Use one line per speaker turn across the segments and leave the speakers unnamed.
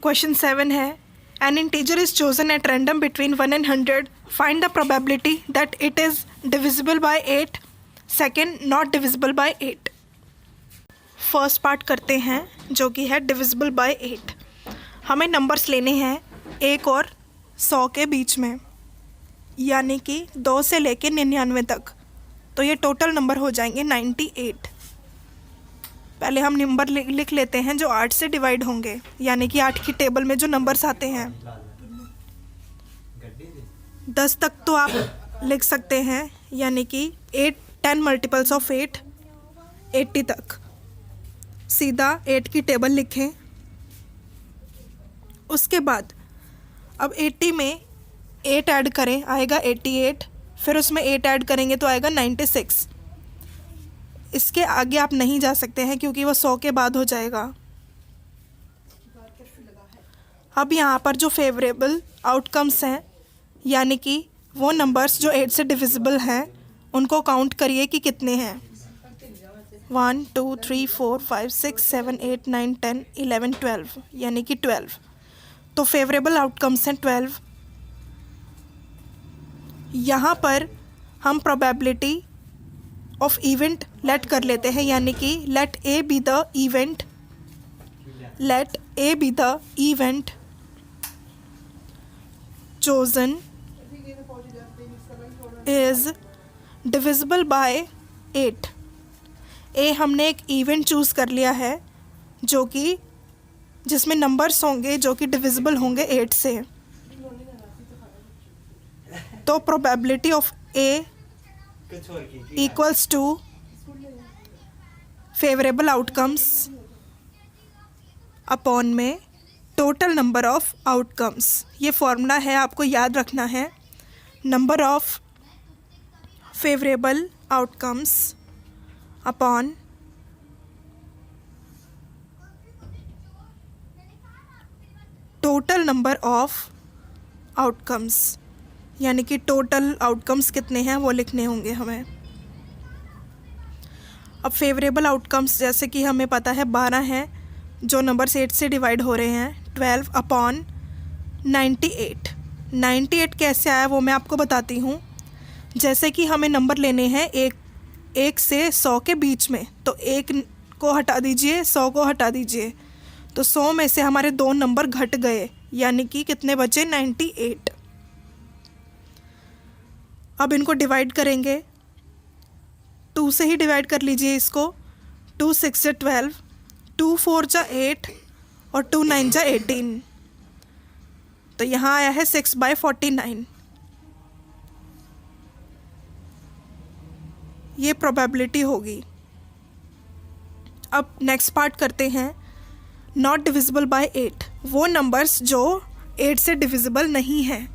Question 7 है, N integer is chosen at random between 1 and 100, find the probability that it is divisible by 8, second not divisible by 8। First part करते हैं जो कि है divisible by 8। हमें numbers लेने हैं 1 और 100 के बीच में, यानी कि 2 से लेके 99 तक। तो ये टोटल नंबर हो जाएंगे 98। पहले हम नंबर लिख लेते हैं जो 8 से डिवाइड होंगे, यानी कि 8 की टेबल में जो नंबर्स आते हैं। 10 तक तो आप लिख सकते हैं, यानी कि 10 मल्टीपल्स ऑफ 8, 80 तक। सीधा 8 की टेबल लिखें। उसके बाद अब 80 में 8 ऐड करें, आएगा 88। फिर उसमें 8 ऐड करेंगे तो आएगा 96। इसके आगे आप नहीं जा सकते हैं क्योंकि वो 100 के बाद हो जाएगा। अब यहाँ पर जो फेवरेबल आउटकम्स हैं, यानी कि वो नंबर्स जो 8 से डिविजिबल हैं, उनको काउंट करिए कि कितने हैं। 1 2 3 4 5 6 7 8 9 10 11 12, यानी कि 12। तो फेवरेबल आउटकम्स हैं 12। यहाँ पर हम प्रोबेबिलिटी ऑफ इवेंट लेट कर लेते हैं, यानी कि let A be the event, let A be the event chosen is divisible by 8। A हमने एक इवेंट चूज़ कर लिया है जो कि जिसमें नंबर्स होंगे जो कि डिविजिबल होंगे 8 से। तो probability of A equals to favourable outcomes upon में टोटल नंबर ऑफ आउटकम्स। ये फॉर्मूला है, आपको याद रखना है। Number of favourable outcomes upon total number of outcomes, यानी कि टोटल आउटकम्स कितने हैं वो लिखने होंगे हमें। अब फेवरेबल आउटकम्स जैसे कि हमें पता है 12 हैं जो नंबर्स 8 से डिवाइड हो रहे हैं। 12 अपॉन 98। 98 कैसे आया वो मैं आपको बताती हूँ। जैसे कि हमें नंबर लेने हैं एक से 100 के बीच में, तो 1 को हटा दीजिए, 100 को हटा दीजिए, तो 100 में से हमारे 2 नंबर घट गए, यानी कि कितने बचे 98। अब इनको डिवाइड करेंगे, 2 से ही डिवाइड कर लीजिए इसको। 2 6 जा 12, 2 4 जा 8 और 2 9 जा 18। तो यहाँ आया है 6/49। ये प्रोबेबिलिटी होगी। अब नेक्स्ट पार्ट करते हैं, नॉट डिविजिबल बाय 8। वो नंबर्स जो 8 से डिविजिबल नहीं हैं।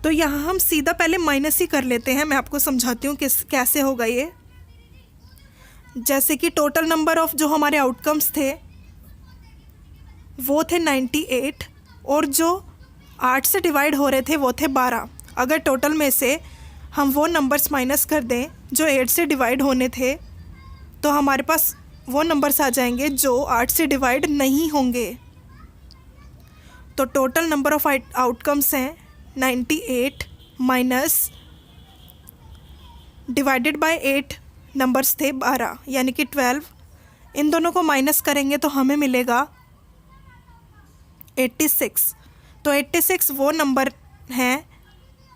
तो यहाँ हम सीधा पहले माइनस ही कर लेते हैं। मैं आपको समझाती हूँ कैसे होगा ये। जैसे कि टोटल नंबर ऑफ जो हमारे आउटकम्स थे वो थे 98, और जो 8 से डिवाइड हो रहे थे वो थे 12। अगर टोटल में से हम वो नंबर्स माइनस कर दें जो 8 से डिवाइड होने थे, तो हमारे पास वो नंबर्स आ जाएंगे जो 8 से डिवाइड नहीं होंगे। तो टोटल नंबर ऑफ आउटकम्स हैं 98 माइनस डिवाइडेड बाय 8 नंबर्स थे 12, यानी कि 12। इन दोनों को माइनस करेंगे तो हमें मिलेगा 86। तो 86 वो नंबर हैं,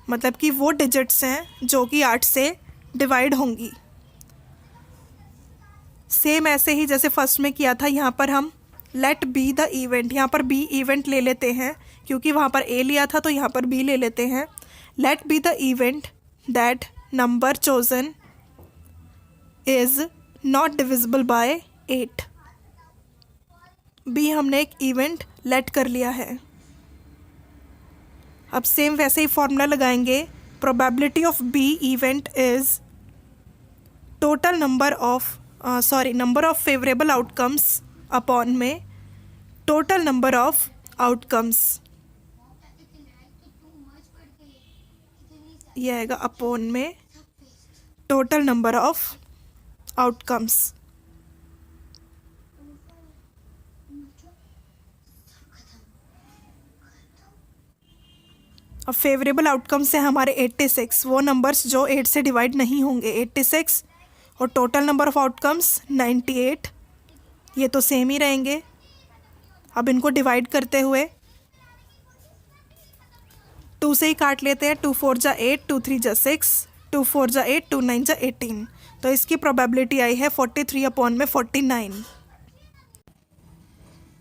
मतलब कि वो डिजिट्स हैं जो कि 8 से डिवाइड होंगी। सेम ऐसे ही जैसे फर्स्ट में किया था, यहाँ पर हम लेट बी द इवेंट, यहाँ पर बी इवेंट ले लेते हैं क्योंकि वहाँ पर ए लिया था, तो यहाँ पर बी ले लेते हैं। Let B the event that number chosen is not divisible by 8। B हमने एक इवेंट लेट कर लिया है। अब सेम वैसे ही फॉर्मूला लगाएंगे। Probability of B event is total number of favourable outcomes upon में टोटल नंबर ऑफ आउटकम्स। ये आएगा अपॉन में टोटल नंबर ऑफ आउटकम्स। अब फेवरेबल आउटकम्स हैं हमारे 86, वो नंबर्स जो 8 से डिवाइड नहीं होंगे, 86 और टोटल नंबर ऑफ आउटकम्स 98, ये तो सेम ही रहेंगे। अब इनको डिवाइड करते हुए 2 से ही काट लेते हैं, 2 4 जा 8, 2 3 जा 6, 2 4 जा 8, 2 9 जा 18, तो इसकी प्रोबेबिलिटी आई है 43/49।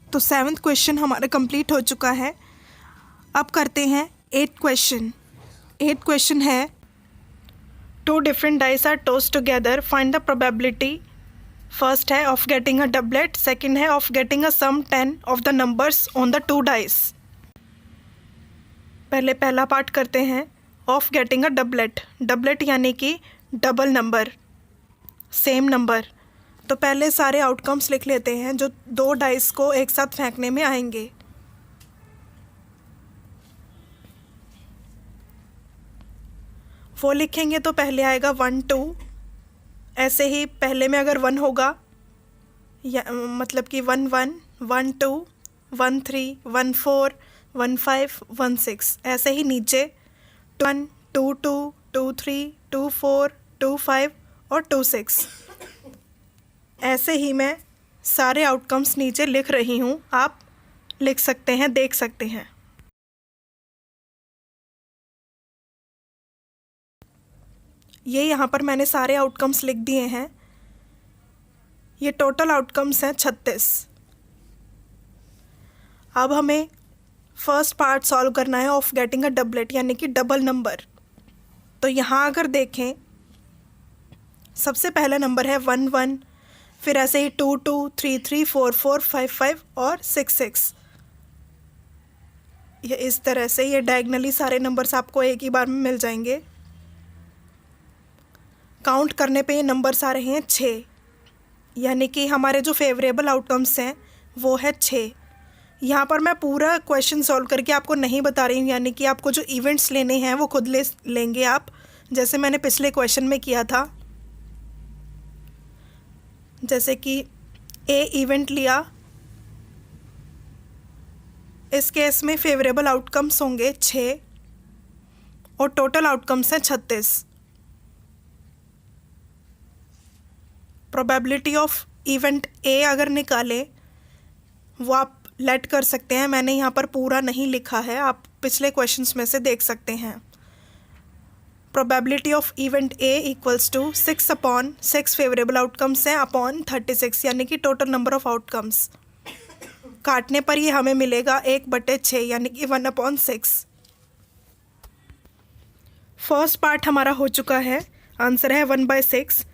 तो 7th क्वेश्चन हमारा कंप्लीट हो चुका है। अब करते हैं 8th क्वेश्चन। 8th क्वेश्चन है 2 different dice are tossed together, find the probability. First है of getting a doublet, second है of getting a sum 10 of the numbers on the 2 dice. पहले पहला पार्ट करते हैं, of getting a doublet. Doublet यानी कि double number, same number. तो पहले सारे आउटकम्स लिख लेते हैं जो 2 डाइस को एक साथ फेंकने में आएंगे। वो लिखेंगे तो पहले आएगा 1 2, ऐसे ही पहले में अगर 1 होगा या मतलब कि 1 1, 1 2, 1 3, 1 4, 1 5, 1 6, ऐसे ही नीचे 1 2 2, 2 3, 2 4, 2 5 और 2 6, ऐसे ही मैं सारे आउटकम्स नीचे लिख रही हूँ, आप लिख सकते हैं, देख सकते हैं। ये यहाँ पर मैंने सारे आउटकम्स लिख दिए हैं। ये टोटल आउटकम्स हैं 36। अब हमें फर्स्ट पार्ट सॉल्व करना है ऑफ गेटिंग अ डबलेट यानी कि डबल नंबर। तो यहाँ अगर देखें, सबसे पहला नंबर है 1 1, फिर ऐसे ही 2 2, 3 3, 4 4, 5 5 और 6 6। ये इस तरह से ये डायगनली सारे नंबर्स आपको एक ही बार में मिल जाएंगे। काउंट करने पे ये नंबर्स आ रहे हैं 6, यानी कि हमारे जो फेवरेबल आउटकम्स हैं वो है 6। यहाँ पर मैं पूरा क्वेश्चन सॉल्व करके आपको नहीं बता रही हूँ, यानी कि आपको जो इवेंट्स लेने हैं वो खुद लेंगे आप, जैसे मैंने पिछले क्वेश्चन में किया था। जैसे कि ए इवेंट लिया, इस केस में फेवरेबल आउटकम्स होंगे 6 और टोटल आउटकम्स हैं 36। प्रोबेबिलिटी ऑफ इवेंट ए अगर निकालें वो आप लेट कर सकते हैं, मैंने यहाँ पर पूरा नहीं लिखा है, आप पिछले क्वेश्चंस में से देख सकते हैं। Probability of event A equals to 6/6 favourable outcomes हैं अपॉन 36, यानी कि टोटल नंबर ऑफ आउटकम्स। काटने पर ये हमें मिलेगा 1/6 यानी कि 1/6। फर्स्ट पार्ट हमारा हो चुका है, आंसर है 1/6।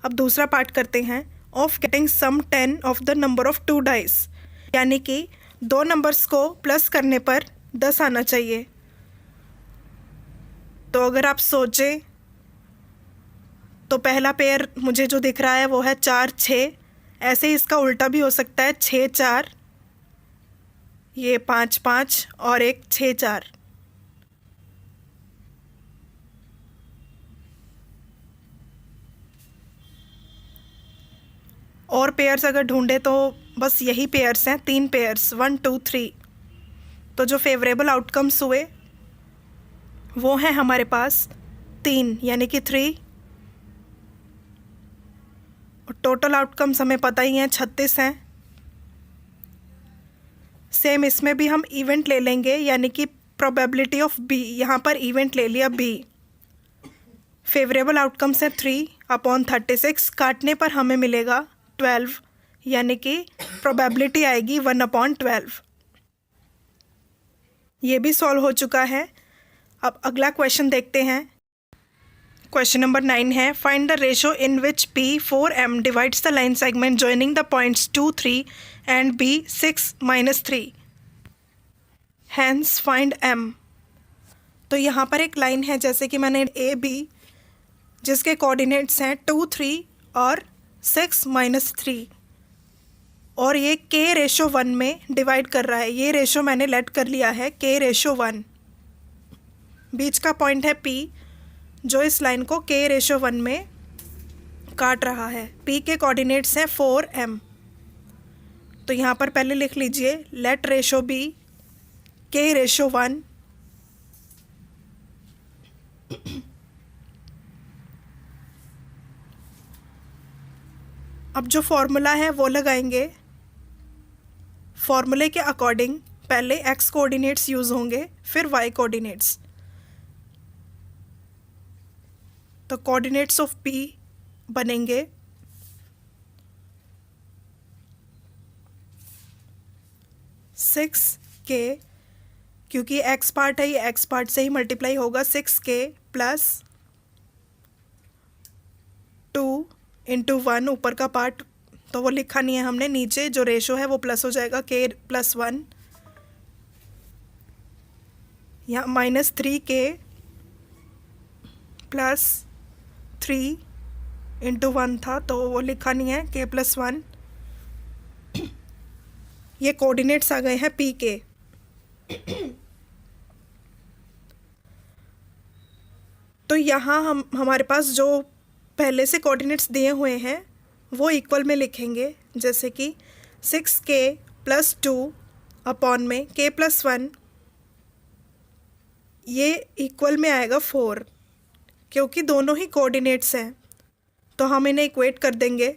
अब दूसरा पार्ट करते हैं, of getting sum 10 of the number of 2 dice, यानी कि 2 नंबर्स को प्लस करने पर 10 आना चाहिए। तो अगर आप सोचें तो पहला पेयर मुझे जो दिख रहा है वो है 4 6, ऐसे ही इसका उल्टा भी हो सकता है 6 4, ये 5 5 और एक 6 4। और पेयर्स अगर ढूंढे तो बस यही पेयर्स हैं, 3 पेयर्स 1 2 3। तो जो फेवरेबल आउटकम्स हुए वो हैं हमारे पास 3 यानी कि 3, और टोटल आउटकम्स हमें पता ही हैं 36 हैं। सेम इसमें भी हम इवेंट ले लेंगे, यानी कि प्रोबेबिलिटी ऑफ बी, यहाँ पर इवेंट ले लिया बी। फेवरेबल आउटकम्स हैं 3/36, काटने पर हमें मिलेगा 12, यानी कि प्रोबेबिलिटी आएगी 1/12। ये भी सॉल्व हो चुका है। अब अगला क्वेश्चन देखते हैं। क्वेश्चन नंबर 9 है, find the ratio in which P4M divides the line segment joining the points 2 3 and B 6 -3, hence find M। तो यहाँ पर एक लाइन है, जैसे कि मैंने AB जिसके कोऑर्डिनेट्स हैं 2 3 और 6 -3, और ये K/1 में डिवाइड कर रहा है। ये रेशो मैंने लेट कर लिया है K/1। बीच का पॉइंट है P जो इस लाइन को K/1 में काट रहा है। P के कोऑर्डिनेट्स हैं 4M। तो यहाँ पर पहले लिख लीजिए, लेट रेशो बी K/1 अब जो फॉर्मूला है वो लगाएंगे। फॉर्मूले के अकॉर्डिंग पहले एक्स कोऑर्डिनेट्स यूज़ होंगे, फिर वाई कोऑर्डिनेट्स। तो कोऑर्डिनेट्स ऑफ पी बनेंगे 6k, क्योंकि एक्स पार्ट है, ये एक्स पार्ट से ही मल्टीप्लाई होगा, 6k प्लस 2 इंटू 1 ऊपर का पार्ट तो वो लिखा नहीं है हमने, नीचे जो रेशो है वो प्लस हो जाएगा, k प्लस 1, यहाँ माइनस 3k प्लस 3 इंटू 1 था तो वो लिखा नहीं है, k प्लस 1। ये कोऑर्डिनेट्स आ गए हैं पी के। तो यहाँ हमारे पास जो पहले से कोऑर्डिनेट्स दिए हुए हैं वो इक्वल में लिखेंगे, जैसे कि 6k प्लस 2 अपॉन में k प्लस 1, ये इक्वल में आएगा 4, क्योंकि दोनों ही कोऑर्डिनेट्स हैं तो हम इन्हें इक्वेट कर देंगे,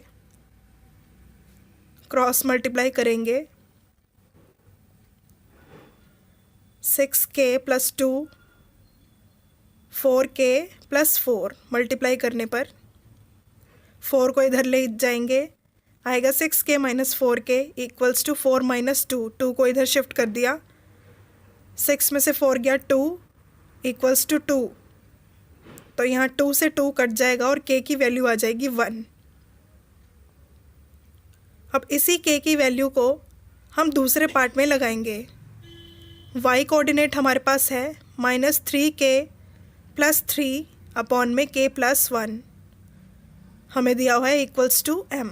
क्रॉस मल्टीप्लाई करेंगे। 6k plus 2 4k plus 4 multiply करने पर 4 को इधर ले जाएंगे, आएगा 6k minus 4k equals to 4 minus 2, 2 को इधर शिफ्ट कर दिया, 6 में से 4 गया 2 इक्वल्स टू 2, तो यहाँ 2 से 2 कट जाएगा और k की वैल्यू आ जाएगी 1। अब इसी k की वैल्यू को हम दूसरे पार्ट में लगाएंगे। y कोऑर्डिनेट हमारे पास है -3k प्लस 3 अपॉन में k प्लस 1, हमें दिया हुआ है इक्वल्स टू m।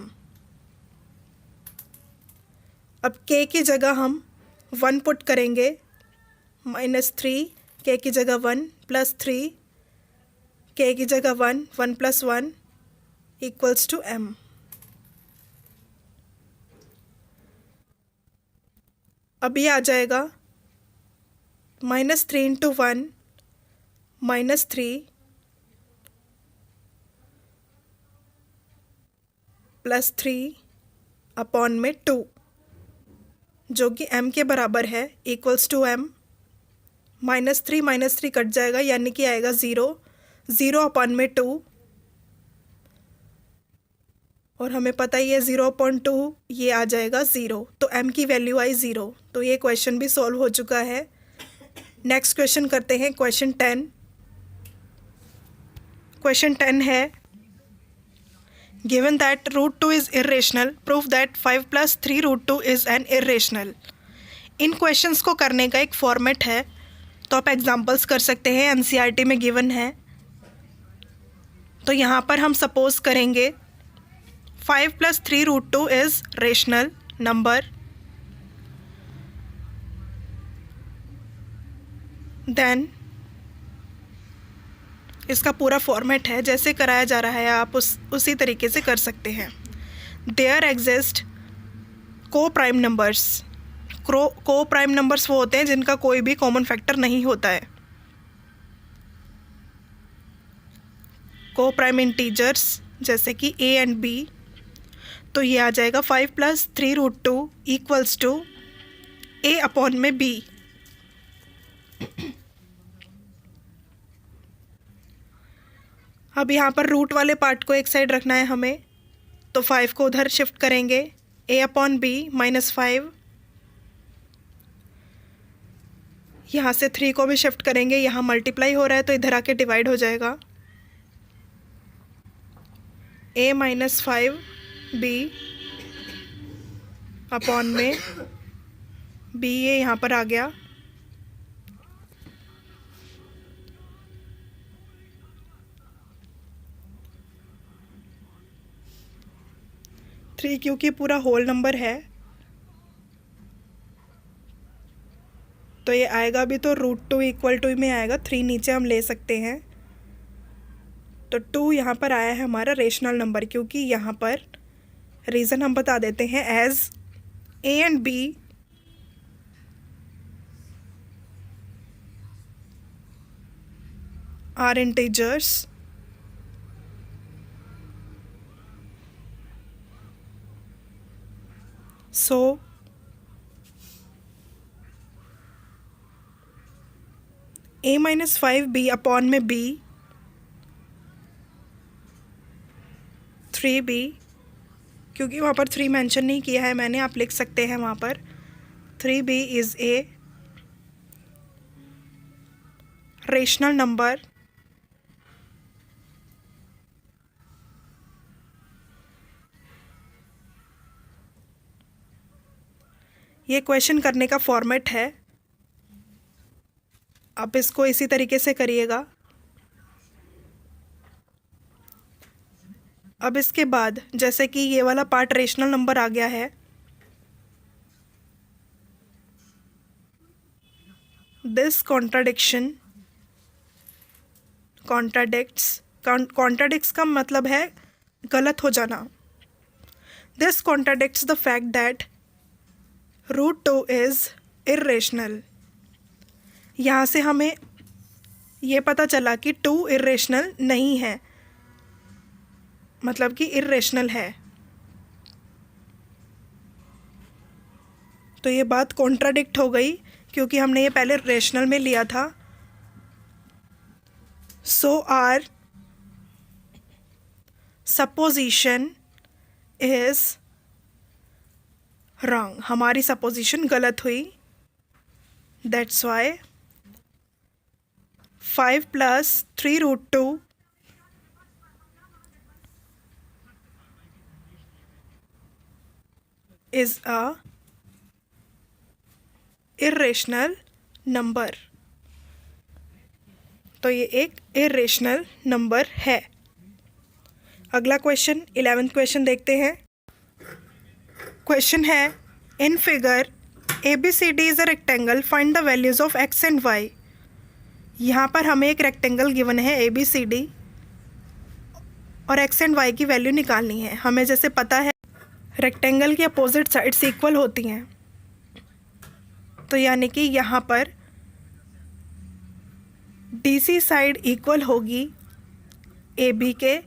अब k की जगह हम 1 पुट करेंगे, -3 k की जगह 1 प्लस 3 k की जगह 1 1 प्लस 1 इक्वल्स टू m। अब ये आ जाएगा -3 इंटू 1 -3 प्लस 3 अपॉन में 2, जो कि m के बराबर है, इक्वल्स टू m। -3 कट जाएगा यानी कि आएगा 0, 0 अपॉन में 2, और हमें पता ही है 0/2 ये आ जाएगा 0, तो m की वैल्यू आई 0। तो ये क्वेश्चन भी सॉल्व हो चुका है। नेक्स्ट क्वेश्चन करते हैं, क्वेश्चन 10। क्वेश्चन 10 है, given that √2 is irrational, proof that 5 plus 3 √2 is an irrational. In questions को करने का एक फॉर्मेट है, तो आप एग्जांपल्स कर सकते हैं, एनसीईआरटी में गिवन है। तो यहाँ पर हम सपोज करेंगे 5 plus 3 √2 is rational number, then इसका पूरा फॉर्मेट है, जैसे कराया जा रहा है आप उसी तरीके से कर सकते हैं। देयर एग्जिस्ट को प्राइम नंबर्स। को प्राइम नंबर्स वो होते हैं जिनका कोई भी कॉमन फैक्टर नहीं होता है। को प्राइम इंटीजर्स जैसे कि a एंड b, तो ये आ जाएगा 5 plus 3 √2 equals to a upon में b। अब यहाँ पर रूट वाले पार्ट को एक साइड रखना है हमें, तो 5 को उधर शिफ्ट करेंगे, a अपॉन b -5, यहाँ से 3 को भी शिफ्ट करेंगे, यहाँ मल्टीप्लाई हो रहा है तो इधर आके डिवाइड हो जाएगा, a -5 b अपॉन में b, ये यहाँ पर आ गया। थ्री क्योंकि पूरा होल नंबर है तो ये आएगा भी तो √2 इक्वल टू में आएगा, 3 नीचे हम ले सकते हैं, तो 2 यहाँ पर आया है हमारा रेशनल नंबर, क्योंकि यहाँ पर रीज़न हम बता देते हैं, as a and b are integers. So a minus 5b upon में b 3b, क्योंकि वहाँ पर 3 मेंशन नहीं किया है मैंने, आप लिख सकते हैं वहाँ पर 3b is a rational number ये क्वेश्चन करने का फॉर्मेट है, आप इसको इसी तरीके से करिएगा। अब इसके बाद जैसे कि ये वाला पार्ट रेशनल नंबर आ गया है, दिस कॉन्ट्राडिक्ट्स का मतलब है गलत हो जाना। This contradicts the fact that √2 is irrational. यहाँ से हमें ये पता चला कि 2 इर्रेशनल नहीं है, मतलब कि इर्रेशनल है। तो ये बात कॉन्ट्राडिक्ट हो गई क्योंकि हमने ये पहले रेशनल में लिया था। सो आर सपोजिशन इज रॉन्ग, हमारी सपोजिशन गलत हुई। That's why 5 + 3√2 is a irrational number। तो ये एक इर्रेशनल नंबर है। अगला क्वेश्चन 11th क्वेश्चन देखते हैं। क्वेश्चन है in figure ABCD is a rectangle, find the values of x and y। यहाँ पर हमें एक रेक्टेंगल गिवन है ABCD और x एंड y की वैल्यू निकालनी है। हमें जैसे पता है रेक्टेंगल की अपोजिट साइड्स इक्वल होती हैं, तो यानी कि यहाँ पर DC साइड इक्वल होगी AB के,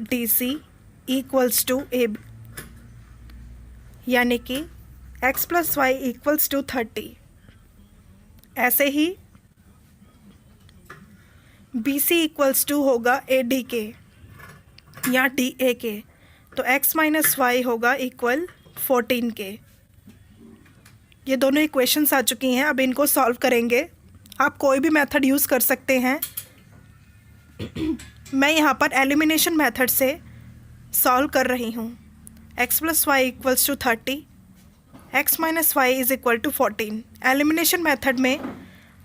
DC इक्वल्स टू AB, यानी कि x + y इक्वल्स टू 30। ऐसे ही BC इक्वल्स टू होगा AD के या DA के, तो x - y होगा इक्वल 14 के। ये दोनों इक्वेशंस आ चुकी हैं, अब इनको सॉल्व करेंगे। आप कोई भी मेथड यूज़ कर सकते हैं। मैं यहाँ पर एलिमिनेशन मेथड से सॉल्व कर रही हूँ। x + y equals to 30, x - y is equal to 14। Elimination method में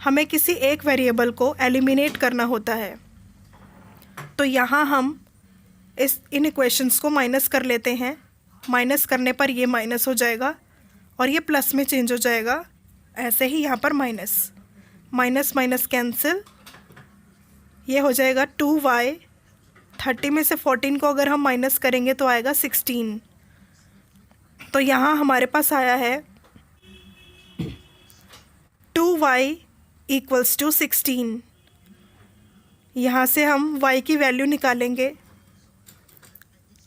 हमें किसी एक वेरिएबल को एलिमिनेट करना होता है, तो यहाँ हम इन इक्वेशंस को माइनस कर लेते हैं। माइनस करने पर ये माइनस हो जाएगा और ये प्लस में चेंज हो जाएगा। ऐसे ही यहाँ पर माइनस माइनस कैंसिल, ये हो जाएगा 2y। 30 में से 14 को अगर हम माइनस करेंगे तो आएगा 16। तो यहाँ हमारे पास आया है 2y इक्वल्स टू 16। यहाँ से हम y की वैल्यू निकालेंगे,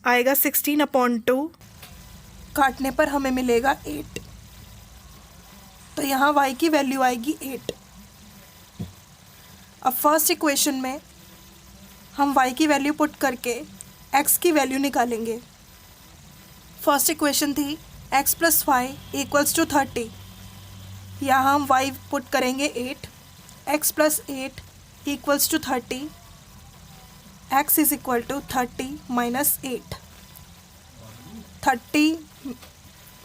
आएगा 16/2, काटने पर हमें मिलेगा 8। तो यहाँ y की वैल्यू आएगी 8। अब फर्स्ट इक्वेशन में हम y की वैल्यू पुट करके x की वैल्यू निकालेंगे। फर्स्ट इक्वेशन थी x + y इक्वल्स टू 30, यहाँ हम y पुट करेंगे 8, x + 8 equals to 30, x is equal to 30 - 8। 30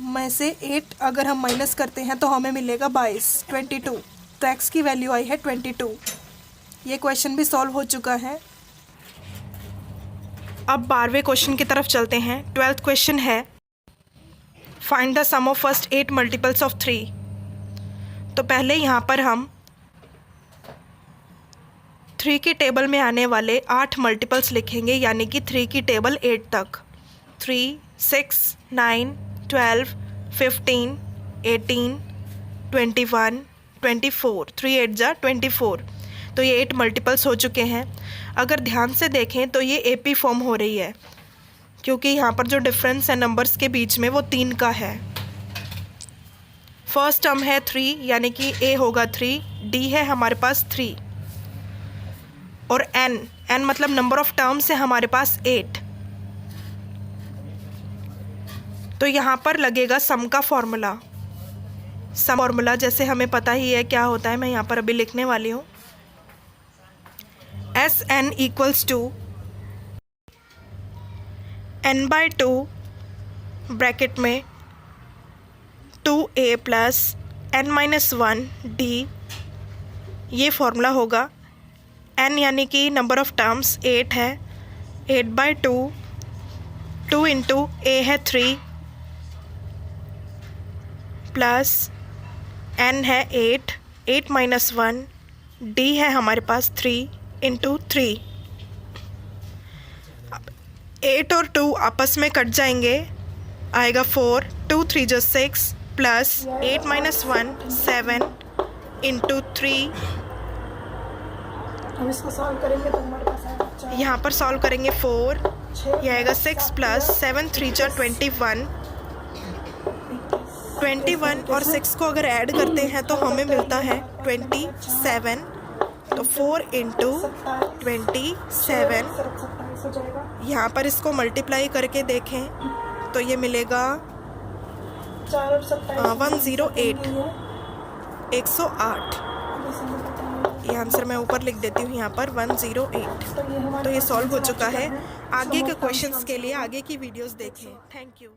में से 8 अगर हम माइनस करते हैं तो हमें मिलेगा 22। तो x की वैल्यू आई है 22। ये क्वेश्चन भी सॉल्व हो चुका है। अब 12वें क्वेश्चन की तरफ चलते हैं। 12th क्वेश्चन है find the sum of first 8 multiples of 3। तो पहले यहाँ पर हम 3 की टेबल में आने वाले 8 मल्टीपल्स लिखेंगे, यानी कि 3 की टेबल 8 तक। 3, 6, 9, 12, 15, 18, 21, 24, 3 8 जा 24। तो ये 8 मल्टीपल्स हो चुके हैं। अगर ध्यान से देखें तो ये AP फॉर्म हो रही है, क्योंकि यहाँ पर जो डिफरेंस है नंबर्स के बीच में वो 3 का है। फर्स्ट टर्म है 3, यानी कि A होगा 3, D है हमारे पास 3, और N मतलब नंबर ऑफ टर्म्स है हमारे पास 8। तो यहाँ पर लगेगा सम का फॉर्मूला। सम फॉर्मूला जैसे हमें पता ही है क्या होता है, मैं यहाँ पर अभी लिखने वाली हूँ। SN equals to n/2 bracket में 2A प्लस n-1 D, ये फॉर्मूला होगा। n यानी कि नंबर ऑफ टर्म्स 8 है, 8/2, 2 इंटू A है 3 प्लस n है 8, 8-1, D है हमारे पास 3 इंटू 3। 8 और 2 आपस में कट जाएंगे, आएगा 4, 2 3 जो 6 प्लस 8-1 7 इंटू 3।
हम इसको सॉल्व करेंगे तो हमारे पास आएगा
यहाँ पर सॉल्व करेंगे 4, यह आएगा 6 प्लस 7 3 जो 21 और 6 को अगर ऐड करते हैं तो हमें मिलता है 27। तो 4 इंटू 27,
हो जाएगा।
यहाँ पर इसको मल्टीप्लाई करके देखें तो ये मिलेगा
4 और 27
108, 108। ये आंसर मैं ऊपर लिख देती हूँ यहाँ पर 108। तो ये सॉल्व हो चुका है। आगे के क्वेश्चंस के लिए आगे की वीडियोस देखें। Thank you.